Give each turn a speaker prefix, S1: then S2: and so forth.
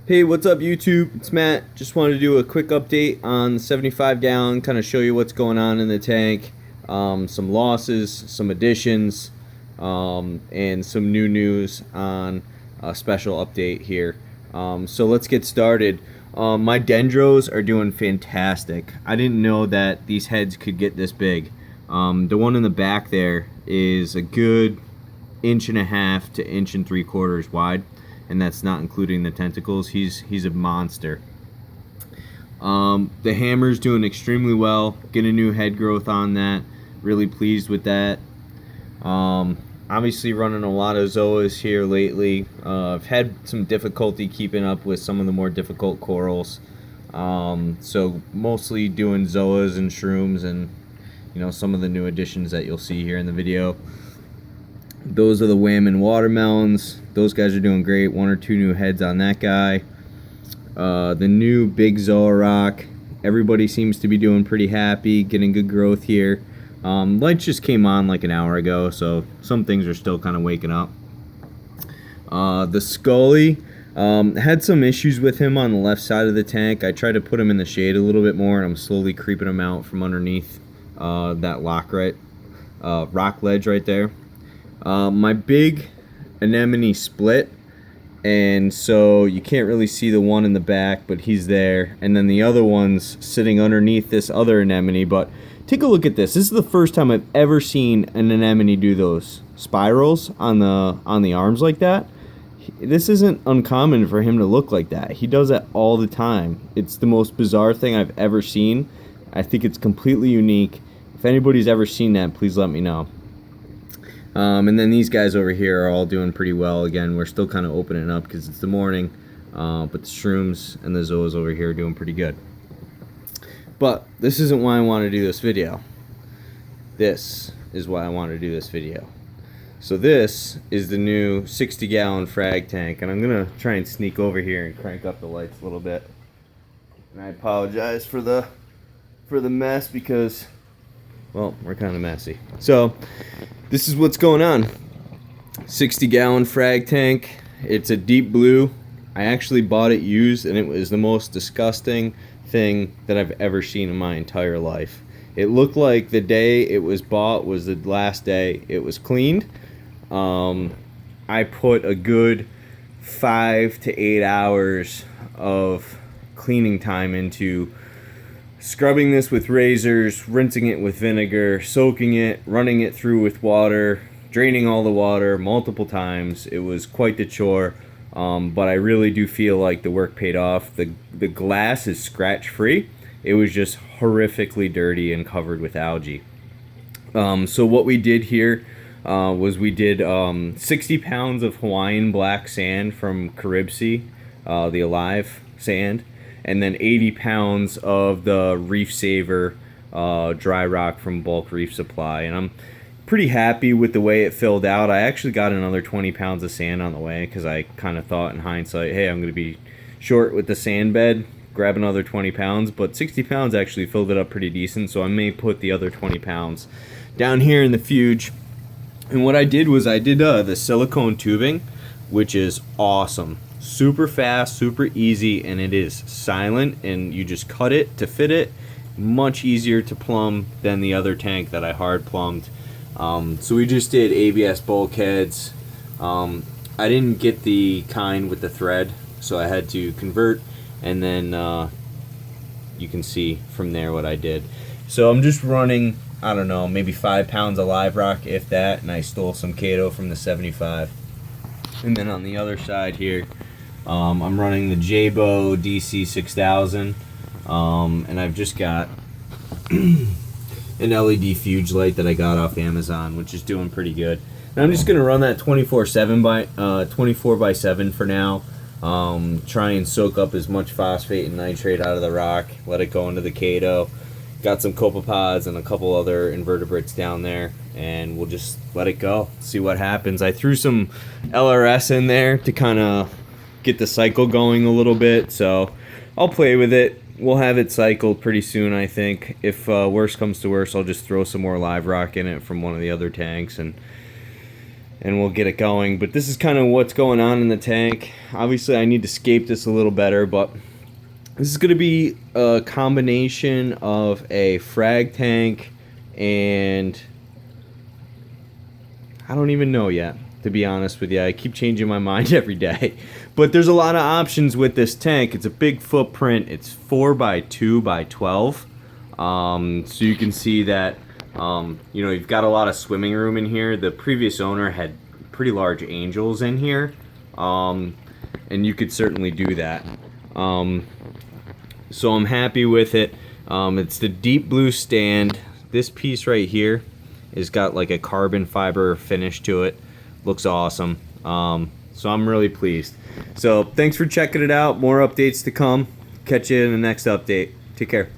S1: Hey, what's up YouTube? It's Matt. Just wanted to do a quick update on the 75 gallon, kind of show you what's going on in the tank, some losses, some additions, and some new news on a special update here. So let's get started. My dendros are doing fantastic. I didn't know that these heads could get this big. The one in the back there is a good 1.5 to 1.75 wide, and that's not including the tentacles. He's a monster. The hammer's doing extremely well. Get a new head growth on that. Really pleased with that. Obviously running a lot of zoas here lately. I've had some difficulty keeping up with some of the more difficult corals. So mostly doing zoas and shrooms and some of the new additions that you'll see here in the video. Those are the wham and watermelons. Those guys are doing great. 1 or 2 new heads on that guy. The new big Zoa rock. Everybody seems to be doing pretty happy, getting good growth here. Lights just came on like an hour ago, so some things are still kind of waking up. The Scully, had some issues with him on the left side of the tank. I tried to put him in the shade a little bit more, and I'm slowly creeping him out from underneath that rock ledge right there. My big anemone split, and so you can't really see the one in the back, but he's there, and then the other one's sitting underneath this other anemone. But take a look at this. This is the first time I've ever seen an anemone do those spirals on the arms like that. This isn't uncommon for him to look like that. He does that all the time. It's the most bizarre thing I've ever seen. I think it's completely unique. If anybody's ever seen that, please let me know. And then these guys over here are all doing pretty well. Again, we're still kind of opening up because it's the morning, but the shrooms and the zoas over here are doing pretty good. But this isn't why I want to do this video. This is why I want to do this video. So this is the new 60-gallon Frag tank, and I'm gonna try and sneak over here and crank up the lights a little bit. And I apologize for the mess because, well, we're kind of messy. So this is what's going on. 60-gallon Frag tank. It's a deep blue. I actually bought it used, and it was the most disgusting thing that I've ever seen in my entire life. It looked like the day it was bought was the last day it was cleaned. I put a good 5 to 8 hours of cleaning time into scrubbing this with razors, rinsing it with vinegar, soaking it, running it through with water, draining all the water multiple times. It was quite the chore, but I really do feel like the work paid off. The glass is scratch free. It was just horrifically dirty and covered with algae. So what we did here was we did 60 pounds of Hawaiian black sand from Caribsea, the Alive sand, and then 80 pounds of the Reef Saver dry rock from Bulk Reef Supply. And I'm pretty happy with the way it filled out. I actually got another 20 pounds of sand on the way because I kind of thought in hindsight, hey, I'm going to be short with the sand bed, grab another 20 pounds. But 60 pounds actually filled it up pretty decent, so I may put the other 20 pounds down here in the fuge. And what I did was I did the silicone tubing, which is awesome. Super fast, super easy, and it is silent, and you just cut it to fit it. Much easier to plumb than the other tank that I hard plumbed. So we just did ABS bulkheads. I didn't get the kind with the thread, so I had to convert, and then you can see from there what I did. So I'm just running, I don't know, maybe 5 pounds of live rock, if that, and I stole some Kato from the 75. And then on the other side here, I'm running the Jabo DC 6000, and I've just got an LED fuge light that I got off Amazon, which is doing pretty good. And I'm just gonna run that 24 by 7 for now. Try and soak up as much phosphate and nitrate out of the rock. Let it go into the Kato. Got some copepods and a couple other invertebrates down there, and we'll just let it go. See what happens. I threw some LRS in there to kind of get the cycle going a little bit, so I'll play with it. We'll have it cycled pretty soon, I think. If worse comes to worse, I'll just throw some more live rock in it from one of the other tanks and and we'll get it going. But this is kind of what's going on in the tank. Obviously I need to scape this a little better, but this is going to be a combination of a frag tank and I don't even know yet, to be honest with you. I keep changing my mind every day. But there's a lot of options with this tank. It's a big footprint. It's 4x2x12. So you can see that you know, you've got a lot of swimming room in here. The previous owner had pretty large angels in here, and you could certainly do that. So I'm happy with it. It's the deep blue stand. This piece right here has got like a carbon fiber finish to it. Looks awesome. So I'm really pleased. So thanks for checking it out. More updates to come. Catch you in the next update. Take care.